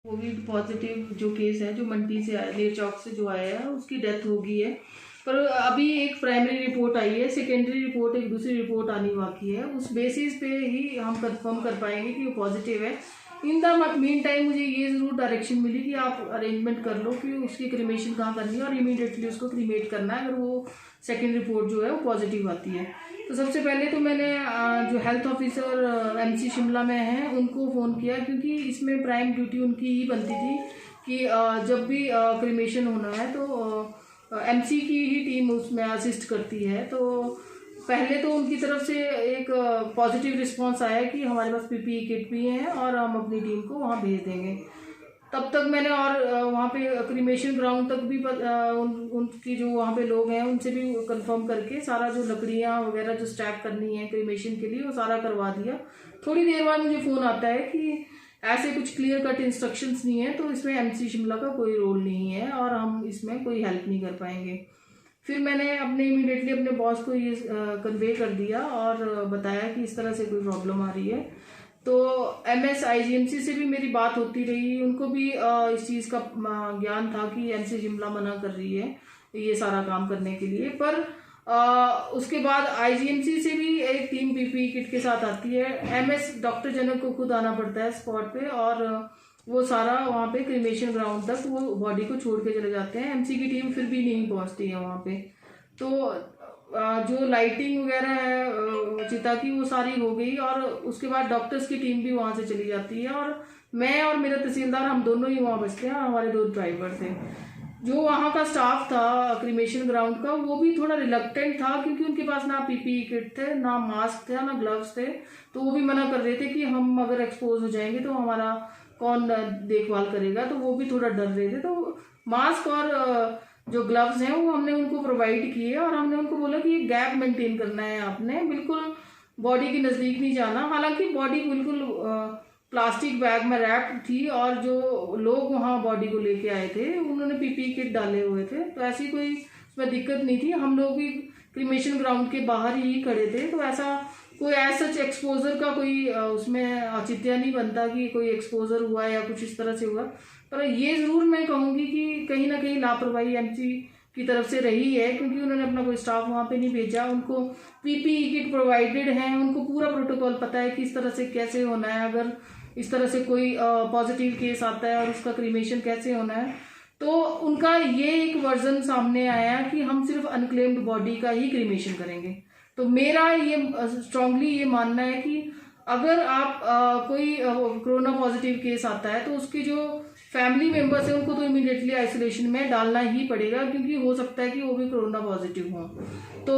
Covid positive जो case है, जो मंडी से आया, लेर चौक से जो आया है, उसकी डेथ हो गई है। पर अभी एक प्राइमरी रिपोर्ट आई है, सेकेंडरी रिपोर्ट, एक दूसरी रिपोर्ट आनी बाकी है। उस बेसिस पे ही हम कंफर्म कर पाएंगे कि वो पॉजिटिव है। इन द मीन टाइम मुझे ये ज़रूर डायरेक्शन मिली कि आप अरेंजमेंट कर लो कि उसकी क्रीमेशन कहाँ करनी है और इमीडिएटली उसको क्रीमेट करना है अगर वो सेकेंड रिपोर्ट जो है वो पॉजिटिव आती है। तो सबसे पहले तो मैंने जो हेल्थ ऑफिसर एमसी शिमला में हैं उनको फ़ोन किया, क्योंकि इसमें प्राइम ड्यूटी उनकी ही बनती थी कि जब भी क्रीमेशन होना है तो एमसी की ही टीम उसमें असिस्ट करती है। तो पहले तो उनकी तरफ से एक पॉजिटिव रिस्पांस आया कि हमारे पास पीपीई किट भी है और हम अपनी टीम को वहाँ भेज देंगे। तब तक मैंने और वहाँ पे क्रीमेशन ग्राउंड तक भी उनकी जो वहाँ पे लोग हैं उनसे भी कंफर्म करके सारा जो लकड़ियाँ वगैरह जो स्टैक करनी है क्रीमेशन के लिए वो सारा करवा दिया। थोड़ी देर बाद मुझे फ़ोन आता है कि ऐसे कुछ क्लियर कट इंस्ट्रक्शंस नहीं है, तो इसमें एमसी शिमला का कोई रोल नहीं है और हम इसमें कोई हेल्प नहीं कर पाएंगे। फिर मैंने इमीडिएटली अपने बॉस को ये कन्वे कर दिया और बताया कि इस तरह से कोई प्रॉब्लम आ रही है। तो एमएस आईजीएमसी से भी मेरी बात होती रही, उनको भी इस चीज़ का ज्ञान था कि एमसी शिमला मना कर रही है ये सारा काम करने के लिए। पर उसके बाद आईजीएमसी से भी एक टीम पीपीई किट के साथ आती है। एमएस डॉक्टर जनक को खुद आना पड़ता है स्पॉट पे और वो सारा वहाँ पे क्रीमेशन ग्राउंड तक वो बॉडी को छोड़ के चले जाते हैं। एमसी की टीम फिर भी नहीं पहुँचती है वहाँ पे। तो जो लाइटिंग वगैरह है चिता की वो सारी हो गई और उसके बाद डॉक्टर्स की टीम भी वहाँ से चली जाती है और मैं और मेरा तहसीलदार हम दोनों ही वहाँ बचते हैं। हमारे 2 ड्राइवर थे। जो वहाँ का स्टाफ था क्रीमेशन ग्राउंड का, वो भी थोड़ा रिलक्टेंट था क्योंकि उनके पास ना पीपीई किट थे, ना मास्क थे, ना ग्लव्स थे। तो वो भी मना कर रहे थे कि हम अगर एक्सपोज हो जाएंगे तो हमारा कौन देखभाल करेगा, तो वो भी थोड़ा डर रहे थे। तो मास्क और जो ग्लव्स हैं वो हमने उनको प्रोवाइड किए और हमने उनको बोला कि ये गैप मेंटेन करना है, आपने बिल्कुल बॉडी के नज़दीक नहीं जाना। हालांकि बॉडी बिल्कुल प्लास्टिक बैग में रैप थी और जो लोग वहाँ बॉडी को लेके आए थे उन्होंने पीपीई किट डाले हुए थे, तो ऐसी कोई उसमें दिक्कत नहीं थी। हम लोग भी क्रीमेशन ग्राउंड के बाहर ही खड़े थे, तो ऐसा कोई सच एक्सपोजर का कोई उसमें औचित्य नहीं बनता कि कोई एक्सपोजर हुआ या कुछ इस तरह से हुआ। पर ये ज़रूर मैं कहूँगी कि कहीं ना कहीं लापरवाही एमसी की तरफ से रही है, क्योंकि उन्होंने अपना कोई स्टाफ वहाँ पे नहीं भेजा। उनको पीपीई किट प्रोवाइडेड है, उनको पूरा प्रोटोकॉल पता है कि इस तरह से कैसे होना है, अगर इस तरह से कोई पॉजिटिव केस आता है और उसका क्रीमेशन कैसे होना है। तो उनका ये एक वर्जन सामने आया कि हम सिर्फ अनक्लेम्ड बॉडी का ही क्रीमेशन करेंगे। तो मेरा ये स्ट्रांगली ये मानना है कि अगर आप कोई कोरोना पॉजिटिव केस आता है तो उसके जो फैमिली मेंबर्स हैं उनको तो इमीडिएटली आइसोलेशन में डालना ही पड़ेगा, क्योंकि हो सकता है कि वो भी कोरोना पॉजिटिव हों। तो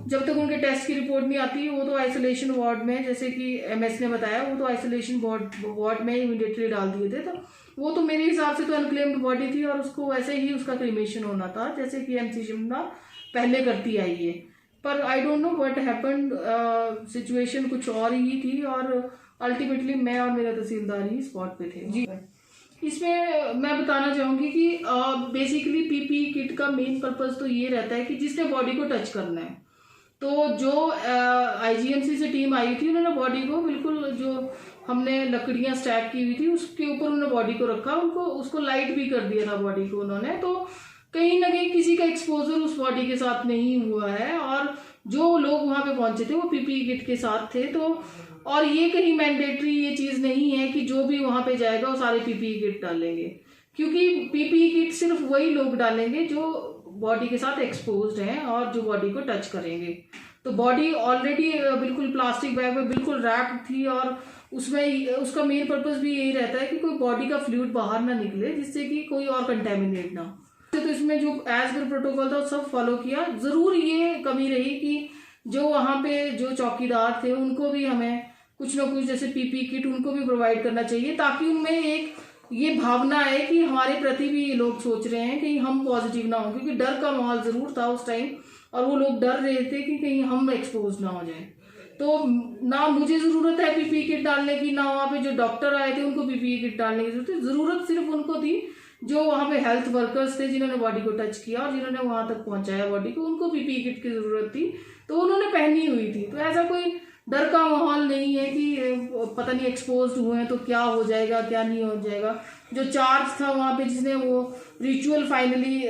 जब तक उनके टेस्ट की रिपोर्ट नहीं आती वो तो आइसोलेशन वार्ड में, जैसे कि एमएस ने बताया, वो तो आइसोलेशन वार्ड में इमीडिएटली डाल दिए थे। तो वो तो मेरे हिसाब से तो अनक्लेम्ड बॉडी थी और उसको वैसे ही उसका क्रीमेशन होना था जैसे कि एमसी शिमला पहले करती आई है। पर I don't know what happened, situation कुछ और ही थी और अल्टीमेटली मैं और मेरा तहसीलदार ही स्पॉट पे थे जी। इसमें मैं बताना चाहूँगी कि बेसिकली पीपीई किट का मेन पर्पस तो ये रहता है कि जिसने बॉडी को टच करना है, तो जो आईजीएमसी से टीम आई थी उन्होंने बॉडी को बिल्कुल जो हमने लकड़ियाँ स्टैक की हुई थी उसके ऊपर उन्होंने बॉडी को रखा, उनको उसको लाइट भी कर दिया था बॉडी को उन्होंने। तो कहीं ना कहीं किसी का एक्सपोजर उस बॉडी के साथ नहीं हुआ है और जो लोग वहाँ पे पहुंचे थे वो पीपीई किट के साथ थे। तो और ये कहीं मैंडेटरी ये चीज़ नहीं है कि जो भी वहाँ पे जाएगा वो सारे पीपीई किट डालेंगे, क्योंकि पीपीई किट सिर्फ वही लोग डालेंगे जो बॉडी के साथ एक्सपोज्ड हैं और जो बॉडी को टच करेंगे। तो बॉडी ऑलरेडी बिल्कुल प्लास्टिक बैग में बिल्कुल रैप थी और उसमें उसका मेन पर्पस भी यही रहता है कि कोई बॉडी का फ्लूइड बाहर ना निकले जिससे कि कोई और कंटेमिनेट ना हो। तो इसमें जो एज पर प्रोटोकॉल था सब फॉलो किया। ज़रूर ये कमी रही कि जो वहाँ पे जो चौकीदार थे उनको भी हमें कुछ ना कुछ जैसे पीपीई किट उनको भी प्रोवाइड करना चाहिए, ताकि उनमें एक ये भावना है कि हमारे प्रति भी ये लोग सोच रहे हैं कि हम पॉजिटिव ना हो, क्योंकि डर का माहौल ज़रूर था उस टाइम और वो लोग डर रहे थे कि कहीं हम एक्सपोज ना हो जाए। तो ना मुझे ज़रूरत है पीपीई किट डालने की, ना वहाँ पे जो डॉक्टर आए थे उनको पीपीई किट डालने की ज़रूरत सिर्फ उनको थी जो वहाँ पे हेल्थ वर्कर्स थे जिन्होंने बॉडी को टच किया और जिन्होंने वहाँ तक पहुँचाया बॉडी को, उनको पीपीई किट की ज़रूरत थी तो उन्होंने पहनी हुई थी। तो ऐसा कोई डर का माहौल नहीं है कि पता नहीं एक्सपोज हुए हैं तो क्या हो जाएगा क्या नहीं हो जाएगा। जो चार्ज था वहाँ पे जिसने वो रिचुअल फाइनली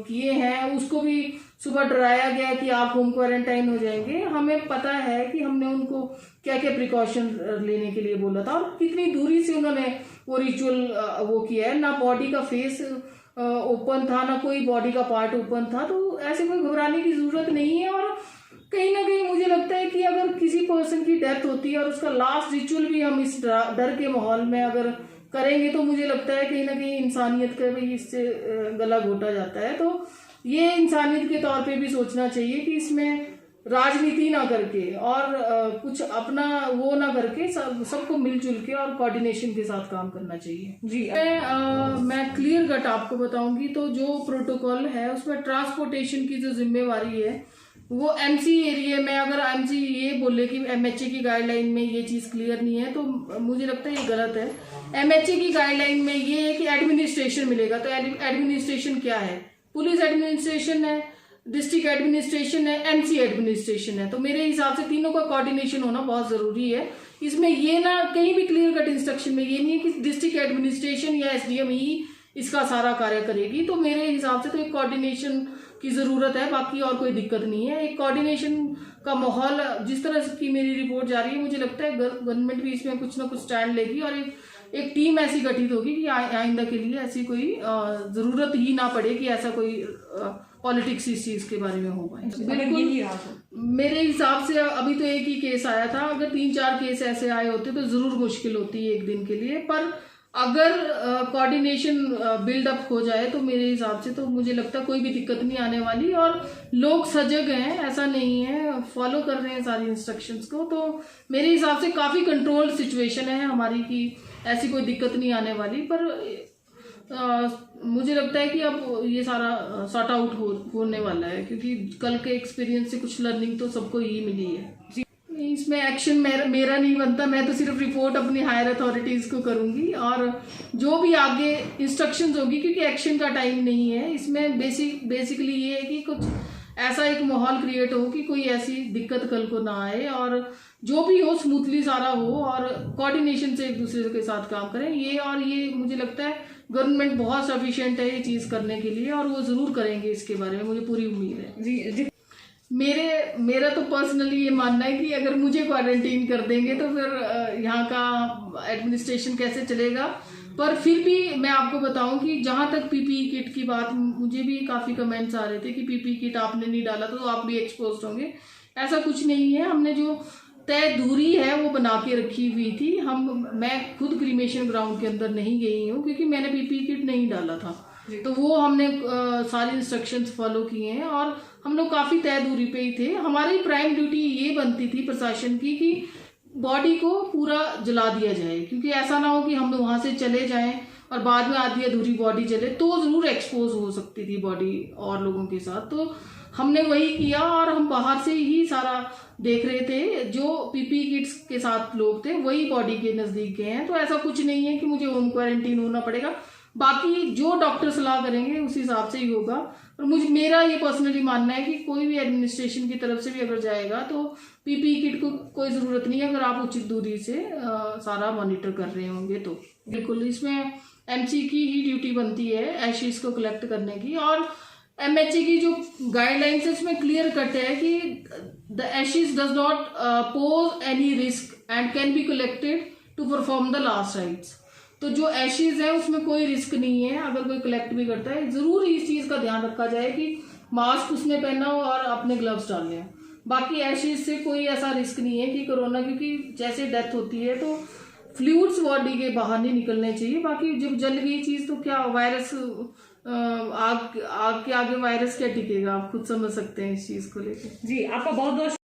किए हैं उसको भी सुबह डराया गया कि आप होम क्वारंटाइन हो जाएंगे। हमें पता है कि हमने उनको क्या क्या प्रिकॉशन लेने के लिए बोला था और कितनी दूरी से उन्होंने वो रिचुअल वो किया है। ना बॉडी का फेस ओपन था, ना कोई बॉडी का पार्ट ओपन था, तो ऐसे कोई घबराने की जरूरत नहीं है। और कहीं ना कहीं मुझे लगता है कि अगर किसी पर्सन की डेथ होती है और उसका लास्ट रिचुअल भी हम इस डर के माहौल में अगर करेंगे तो मुझे लगता है कहीं ना कहीं इंसानियत का भी इससे गला घोटा जाता है। तो ये इंसानियत के तौर पे भी सोचना चाहिए कि इसमें राजनीति ना करके और कुछ अपना वो ना करके सबको मिलजुल के और कोऑर्डिनेशन के साथ काम करना चाहिए। जी मैं क्लियर कट आपको बताऊंगी तो जो प्रोटोकॉल है उसमें ट्रांसपोर्टेशन की जो जिम्मेवारी है वो एमसी एरिया में, अगर एमसी ये बोले कि एमएचए की गाइडलाइन में ये चीज़ क्लियर नहीं है तो मुझे लगता है ये गलत है। एमएचए की गाइडलाइन में ये है कि एडमिनिस्ट्रेशन मिलेगा। तो एडमिनिस्ट्रेशन क्या है? पुलिस एडमिनिस्ट्रेशन है, डिस्ट्रिक्ट एडमिनिस्ट्रेशन है, एमसी एडमिनिस्ट्रेशन है। तो मेरे हिसाब से तीनों का कोऑर्डिनेशन होना बहुत ज़रूरी है। इसमें ये ना कहीं भी क्लियर कट इंस्ट्रक्शन में ये नहीं है कि डिस्ट्रिक्ट एडमिनिस्ट्रेशन या एसडीएम ही इसका सारा कार्य करेगी। तो मेरे हिसाब से तो एक कोऑर्डिनेशन की ज़रूरत है, बाकी और कोई दिक्कत नहीं है। एक कोऑर्डिनेशन का माहौल जिस तरह की मेरी रिपोर्ट जा रही है मुझे लगता है गवर्नमेंट भी इसमें कुछ ना कुछ स्टैंड लेगी और एक टीम ऐसी गठित होगी कि आइंदा के लिए ऐसी कोई ज़रूरत ही ना पड़े कि ऐसा कोई पॉलिटिक्स इस चीज़ के बारे में होगा। बिल्कुल मेरे हिसाब से अभी तो एक ही केस आया था, अगर 3-4 केस ऐसे आए होते तो ज़रूर मुश्किल होती है एक दिन के लिए। पर अगर कोऑर्डिनेशन बिल्डअप हो जाए तो मेरे हिसाब से तो मुझे लगता है कोई भी दिक्कत नहीं आने वाली और लोग सजग हैं, ऐसा नहीं है, फॉलो कर रहे हैं सारी इंस्ट्रक्शंस को। तो मेरे हिसाब से काफ़ी कंट्रोल्ड सिचुएशन है हमारी कि ऐसी कोई दिक्कत नहीं आने वाली। पर मुझे लगता है कि अब ये सारा सॉर्ट आउट होने वाला है क्योंकि कल के एक्सपीरियंस से कुछ लर्निंग तो सबको ही मिली है। इसमें एक्शन मेरा नहीं बनता, मैं तो सिर्फ रिपोर्ट अपनी हायर अथॉरिटीज़ को करूंगी और जो भी आगे इंस्ट्रक्शंस होगी, क्योंकि एक्शन का टाइम नहीं है इसमें। बेसिकली ये है कि कुछ ऐसा एक माहौल क्रिएट हो कि कोई ऐसी दिक्कत कल को ना आए और जो भी हो स्मूथली सारा हो और कोऑर्डिनेशन से एक दूसरे के साथ काम करें। ये मुझे लगता है गवर्नमेंट बहुत सफिशिएंट है ये चीज़ करने के लिए और वो ज़रूर करेंगे, इसके बारे में मुझे पूरी उम्मीद है। जी मेरा तो पर्सनली ये मानना है कि अगर मुझे क्वारंटीन कर देंगे तो फिर यहाँ का एडमिनिस्ट्रेशन कैसे चलेगा। पर फिर भी मैं आपको बताऊं कि जहाँ तक पीपीई किट की बात, मुझे भी काफ़ी कमेंट्स आ रहे थे कि पीपीई किट आपने नहीं डाला तो आप भी एक्सपोज होंगे। ऐसा कुछ नहीं है, हमने जो तय दूरी है वो बना के रखी हुई थी। मैं खुद क्रीमेशन ग्राउंड के अंदर नहीं गई हूँ क्योंकि मैंने पीपीई किट नहीं डाला था, तो वो हमने सारी इंस्ट्रक्शंस फॉलो किए हैं और हम लोग काफ़ी तय दूरी पे ही थे। हमारी प्राइम ड्यूटी ये बनती थी प्रशासन की कि बॉडी को पूरा जला दिया जाए, क्योंकि ऐसा ना हो कि हम लोग वहाँ से चले जाएं और बाद में आधी अधूरी बॉडी जले, तो ज़रूर एक्सपोज हो सकती थी बॉडी और लोगों के साथ। तो हमने वही किया और हम बाहर से ही सारा देख रहे थे। जो पीपीई किट्स के साथ लोग थे वही बॉडी के नज़दीक गए हैं, तो ऐसा कुछ नहीं है कि मुझे होम क्वारंटीन होना पड़ेगा। बाकी जो डॉक्टर सलाह करेंगे उस हिसाब से ही होगा। और मेरा ये पर्सनली मानना है कि कोई भी एडमिनिस्ट्रेशन की तरफ से भी अगर जाएगा तो पीपीई किट को कोई ज़रूरत नहीं है अगर आप उचित दूरी से सारा मॉनिटर कर रहे होंगे तो। बिल्कुल इसमें एमसी की ही ड्यूटी बनती है एशेस को कलेक्ट करने की, और एमएचए की जो गाइडलाइंस है उसमें क्लियर कट है कि the ashes does not pose any risk and can be collected to perform the last rites. तो जो एशेज है उसमें कोई रिस्क नहीं है, अगर कोई कलेक्ट भी करता है ज़रूर इस चीज़ का ध्यान रखा जाए कि मास्क उसने पहना हो और अपने ग्लव्स डालने हो। बाकी एशेज से कोई ऐसा रिस्क नहीं है कि कोरोना, क्योंकि जैसे डेथ होती है तो फ्लूइड्स बॉडी के बाहर नहीं निकलने चाहिए। बाकी जब जल गई चीज़ तो क्या वायरस, आग के आगे वायरस क्या टिकेगा, आप खुद समझ सकते हैं इस चीज़ को लेकर। जी आपका बहुत बहुत